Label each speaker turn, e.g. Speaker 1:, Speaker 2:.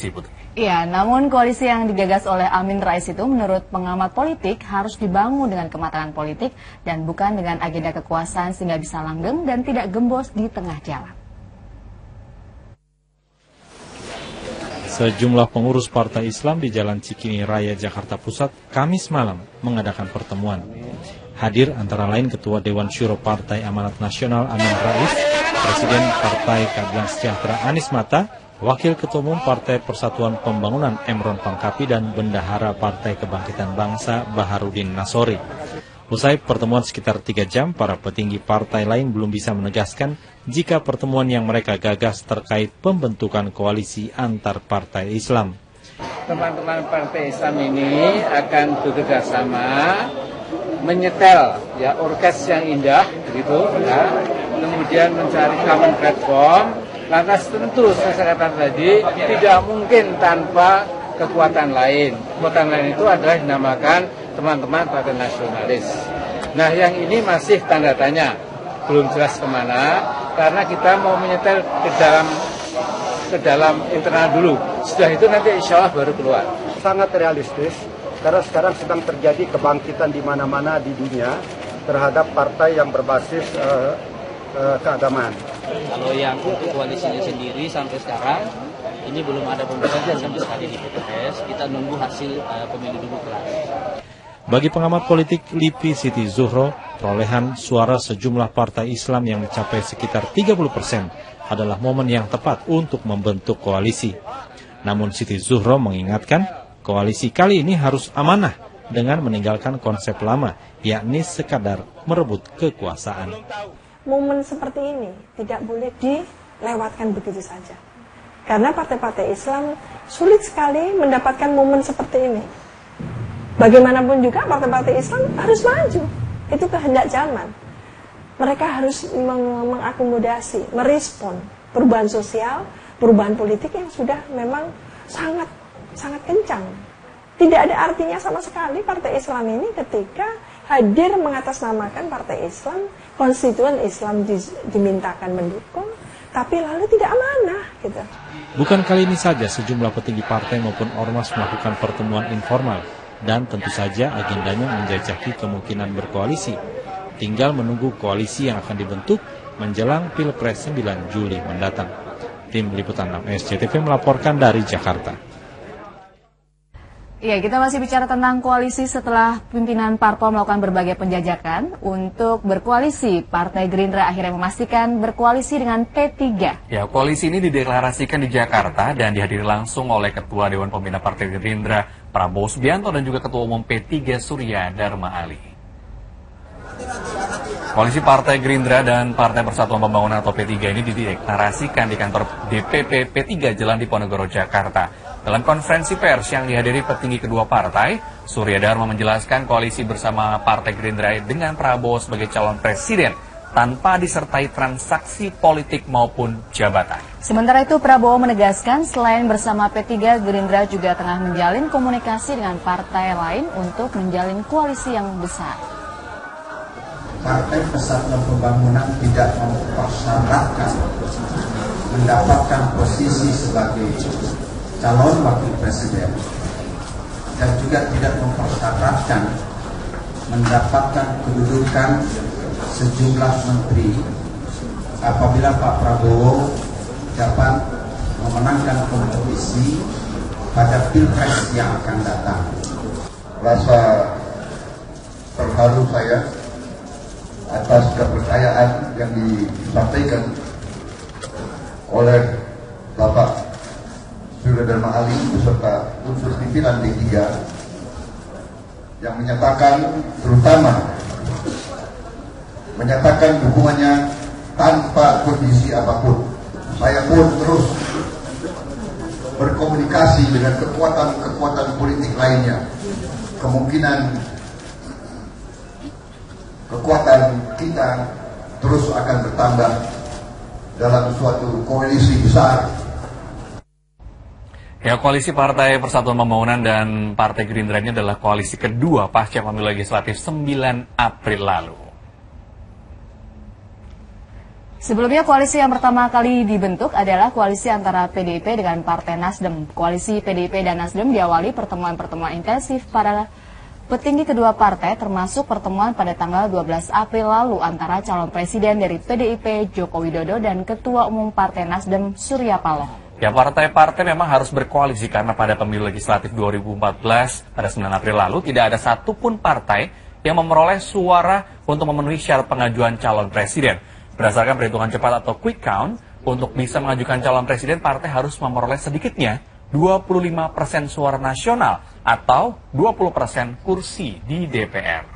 Speaker 1: koalisi, Putri.
Speaker 2: Iya, namun koalisi yang digagas oleh Amin Rais itu menurut pengamat politik harus dibangun dengan kematangan politik dan bukan dengan agenda kekuasaan sehingga bisa langgeng dan tidak gembos di tengah jalan.
Speaker 3: Sejumlah pengurus Partai Islam di Jalan Cikini Raya, Jakarta Pusat, Kamis malam mengadakan pertemuan. Hadir antara lain Ketua Dewan Syuro Partai Amanat Nasional Amin Rais, Presiden Partai Keadilan Sejahtera Anies Mata, Wakil Ketua Umum Partai Persatuan Pembangunan Emron Pangkapi, dan Bendahara Partai Kebangkitan Bangsa Baharudin Nasori. Usai pertemuan sekitar 3 jam, para petinggi partai lain belum bisa menegaskan jika pertemuan yang mereka gagas terkait pembentukan koalisi antar partai Islam.
Speaker 4: Teman-teman partai Islam ini akan bekerja sama menyetel ya orkes yang indah gitu ya, kemudian mencari common platform. Lantas tentu saya katakan tadi tidak mungkin tanpa kekuatan lain. Kekuatan lain itu adalah dinamakan teman-teman partai nasionalis. Nah, yang ini masih tanda tanya, belum jelas kemana, karena kita mau menyetel ke dalam internal dulu. Setelah itu nanti insya Allah baru keluar.
Speaker 5: Sangat realistis, karena sekarang sedang terjadi kebangkitan di mana-mana di dunia terhadap partai yang berbasis keagamaan.
Speaker 6: Kalau yang untuk koalisinya sendiri sampai sekarang, ini belum ada pembahasan sampai sekali di PPS. Kita nunggu hasil pemilu dulu kelar.
Speaker 3: Bagi pengamat politik LIPI Siti Zuhro, perolehan suara sejumlah partai Islam yang mencapai sekitar 30% adalah momen yang tepat untuk membentuk koalisi. Namun Siti Zuhro mengingatkan, koalisi kali ini harus amanah dengan meninggalkan konsep lama, yakni sekadar merebut kekuasaan.
Speaker 7: Momen seperti ini tidak boleh dilewatkan begitu saja. Karena partai-partai Islam sulit sekali mendapatkan momen seperti ini. Bagaimanapun juga partai-partai Islam harus maju. Itu kehendak zaman. Mereka harus mengakomodasi, merespon perubahan sosial, perubahan politik yang sudah memang sangat kencang. Tidak ada artinya sama sekali partai Islam ini ketika hadir mengatasnamakan partai Islam, konstituen Islam dimintakan mendukung, tapi lalu tidak amanah gitu.
Speaker 3: Bukan kali ini saja sejumlah petinggi partai maupun ormas melakukan pertemuan informal, dan tentu saja agendanya menjajaki kemungkinan berkoalisi. Tinggal menunggu koalisi yang akan dibentuk menjelang Pilpres 9 Juli mendatang. Tim Liputan 6 SCTV melaporkan dari Jakarta.
Speaker 2: Ya, kita masih bicara tentang koalisi setelah pimpinan parpol melakukan berbagai penjajakan untuk berkoalisi. Partai Gerindra akhirnya memastikan berkoalisi dengan P3.
Speaker 1: Ya, koalisi ini dideklarasikan di Jakarta dan dihadiri langsung oleh Ketua Dewan Pembina Partai Gerindra Prabowo Subianto dan juga Ketua Umum P3 Surya Dharma Ali. Koalisi Partai Gerindra dan Partai Persatuan Pembangunan atau P3 ini dideklarasikan di kantor DPP P3 Jalan Diponegoro, Jakarta. Dalam konferensi pers yang dihadiri petinggi kedua partai, Surya Dharma menjelaskan koalisi bersama Partai Gerindra dengan Prabowo sebagai calon presiden tanpa disertai transaksi politik maupun jabatan.
Speaker 2: Sementara itu Prabowo menegaskan selain bersama P3, Gerindra juga tengah menjalin komunikasi dengan partai lain untuk menjalin koalisi yang besar.
Speaker 8: Partai Persatuan Pembangunan tidak mempersyaratkan mendapatkan posisi sebagai calon wakil presiden dan juga tidak mempersyaratkan mendapatkan kedudukan sejumlah menteri apabila Pak Prabowo dapat memenangkan kompetisi pada Pilpres yang akan datang.
Speaker 9: Rasa terharu saya atas kepercayaan yang disampaikan oleh Bapak Surya Dharma Ali beserta unsur pimpinan P3 yang terutama menyatakan dukungannya tanpa kondisi apapun. Saya pun terus berkomunikasi dengan kekuatan politik lainnya. Kemungkinan kekuatan kita terus akan bertambah dalam suatu koalisi besar.
Speaker 1: Ya, koalisi Partai Persatuan Pembangunan dan Partai Gerindra ini adalah koalisi kedua pasca pemilu legislatif 9 April lalu.
Speaker 2: Sebelumnya koalisi yang pertama kali dibentuk adalah koalisi antara PDIP dengan Partai Nasdem. Koalisi PDIP dan Nasdem diawali pertemuan-pertemuan intensif para petinggi kedua partai, termasuk pertemuan pada tanggal 12 April lalu antara calon presiden dari PDIP Joko Widodo dan Ketua Umum Partai Nasdem Surya Paloh.
Speaker 1: Ya, partai-partai memang harus berkoalisi karena pada pemilu legislatif 2014 pada 9 April lalu tidak ada satupun partai yang memperoleh suara untuk memenuhi syarat pengajuan calon presiden. Berdasarkan perhitungan cepat atau quick count, untuk bisa mengajukan calon presiden, partai harus memperoleh sedikitnya 25% suara nasional atau 20% kursi di DPR.